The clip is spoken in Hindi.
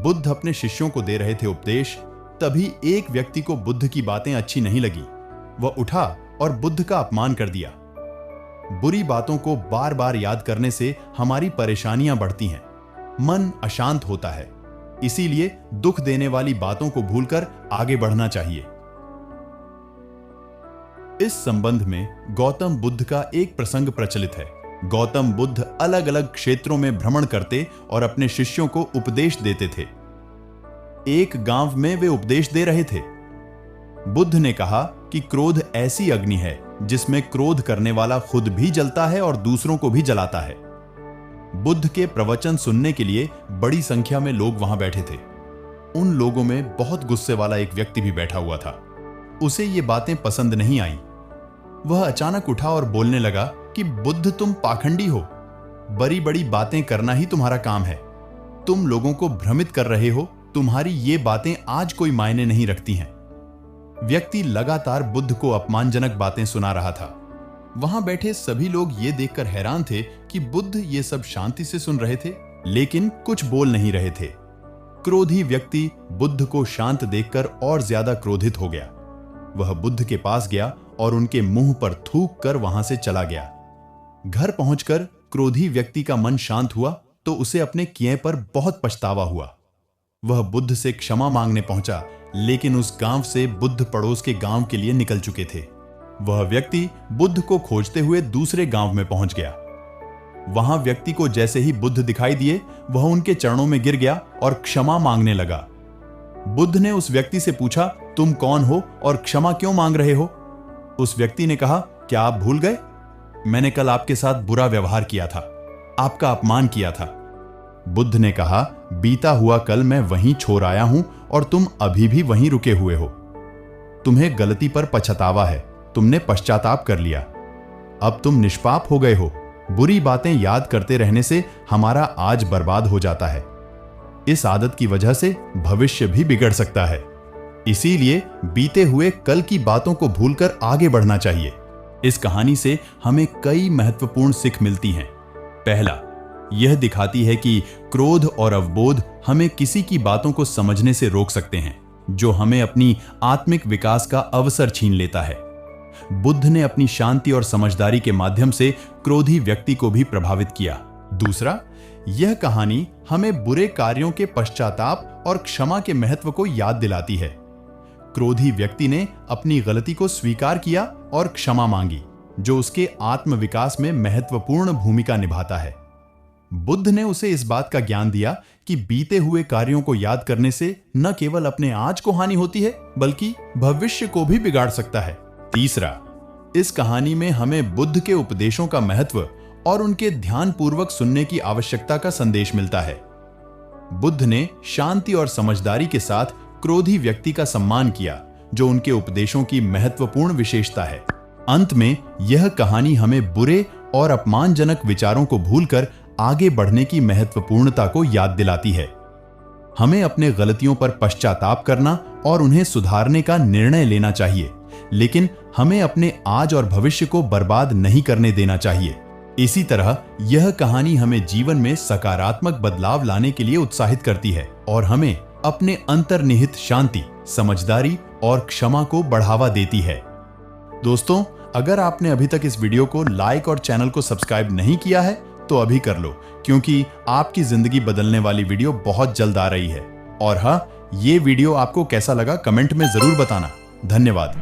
बुद्ध अपने शिष्यों को दे रहे थे उपदेश, तभी एक व्यक्ति को बुद्ध की बातें अच्छी नहीं लगी। वह उठा और बुद्ध का अपमान कर दिया। बुरी बातों को बार बार याद करने से हमारी परेशानियां बढ़ती हैं, मन अशांत होता है। इसीलिए दुख देने वाली बातों को भूलकर आगे बढ़ना चाहिए। इस संबंध में गौतम बुद्ध का एक प्रसंग प्रचलित है। गौतम बुद्ध अलग अलग क्षेत्रों में भ्रमण करते और अपने शिष्यों को उपदेश देते थे। एक गांव में वे उपदेश दे रहे थे। बुद्ध ने कहा कि क्रोध ऐसी अग्नि है जिसमें क्रोध करने वाला खुद भी जलता है और दूसरों को भी जलाता है। बुद्ध के प्रवचन सुनने के लिए बड़ी संख्या में लोग वहां बैठे थे। उन लोगों में बहुत गुस्से वाला एक व्यक्ति भी बैठा हुआ था। उसे ये बातें पसंद नहीं आई। वह अचानक उठा और बोलने लगा कि बुद्ध, तुम पाखंडी हो। बड़ी बड़ी बातें करना ही तुम्हारा काम है। तुम लोगों को भ्रमित कर रहे हो। तुम्हारी ये बातें आज कोई मायने नहीं रखती हैं। व्यक्ति लगातार बुद्ध को अपमानजनक बातें सुना रहा था। वहां बैठे सभी लोग ये देखकर हैरान थे कि बुद्ध ये सब शांति से सुन रहे थे, लेकिन कुछ बोल नहीं रहे थे। क्रोधी व्यक्ति बुद्ध को शांत देखकर और ज्यादा क्रोधित हो गया। वह बुद्ध के पास गया और उनके मुंह पर थूक कर वहां से चला गया। घर पहुंचकर क्रोधी व्यक्ति का मन शांत हुआ तो उसे अपने किए पर बहुत पछतावा हुआ। वह बुद्ध से क्षमा मांगने पहुंचा, लेकिन उस गांव से बुद्ध पड़ोस के गांव के लिए निकल चुके थे। वह व्यक्ति बुद्ध को खोजते हुए दूसरे गांव में पहुंच गया। वहां व्यक्ति को जैसे ही बुद्ध दिखाई दिए, वह उनके चरणों में गिर गया और क्षमा मांगने लगा। बुद्ध ने उस व्यक्ति से पूछा, तुम कौन हो और क्षमा क्यों मांग रहे हो? उस व्यक्ति ने कहा, क्या आप भूल गए? मैंने कल आपके साथ बुरा व्यवहार किया था, आपका अपमान किया था। बुद्ध ने कहा, बीता हुआ कल मैं वहीं छोड़ आया हूं और तुम अभी भी वहीं रुके हुए हो। तुम्हें गलती पर पछतावा है, तुमने पश्चाताप कर लिया। अब तुम निष्पाप हो गए हो। बुरी बातें याद करते रहने से हमारा आज बर्बाद हो जाता है। इस आदत की वजह से भविष्य भी बिगड़ सकता है। इसीलिए बीते हुए कल की बातों को भूलकर आगे बढ़ना चाहिए। इस कहानी से हमें कई महत्वपूर्ण सीख मिलती हैं। पहला, यह दिखाती है कि क्रोध और अवबोध हमें किसी की बातों को समझने से रोक सकते हैं, जो हमें अपनी आत्मिक विकास का अवसर छीन लेता है। बुद्ध ने अपनी शांति और समझदारी के माध्यम से क्रोधी व्यक्ति को भी प्रभावित किया। दूसरा, यह कहानी हमें बुरे कार्यों के पश्चाताप और क्षमा के महत्व को याद दिलाती है। क्रोधी व्यक्ति ने अपनी गलती को स्वीकार किया और क्षमा मांगी, जो उसके आत्मविकास में महत्वपूर्ण भूमिका निभाता है। बुद्ध ने उसे इस बात का ज्ञान दिया कि बीते हुए कार्यों को याद करने से न केवल अपने आज को हानि होती है, बल्कि भविष्य को भी बिगाड़ सकता है। तीसरा, इस कहानी में हमें बुद्ध के उपदेशों का महत्व और उनके ध्यानपूर्वक सुनने की आवश्यकता का संदेश मिलता है। बुद्ध ने शांति और समझदारी के साथ क्रोधी व्यक्ति का सम्मान किया, जो उनके उपदेशों की महत्वपूर्ण विशेषता है। अंत में यह कहानी हमें बुरे और अपमानजनक विचारों को भूलकर आगे बढ़ने की महत्वपूर्णता को याद दिलाती है। हमें अपने गलतियों पर पश्चाताप करना और उन्हें सुधारने का निर्णय लेना चाहिए, लेकिन हमें अपने आज और भविष्य को बर्बाद नहीं करने देना चाहिए। इसी तरह यह कहानी हमें जीवन में सकारात्मक बदलाव लाने के लिए उत्साहित करती है और हमें अपने अंतर्निहित शांति, समझदारी और क्षमा को बढ़ावा देती है। दोस्तों, अगर आपने अभी तक इस वीडियो को लाइक और चैनल को सब्सक्राइब नहीं किया है तो अभी कर लो, क्योंकि आपकी जिंदगी बदलने वाली वीडियो बहुत जल्द आ रही है। और हाँ, ये वीडियो आपको कैसा लगा कमेंट में जरूर बताना। धन्यवाद।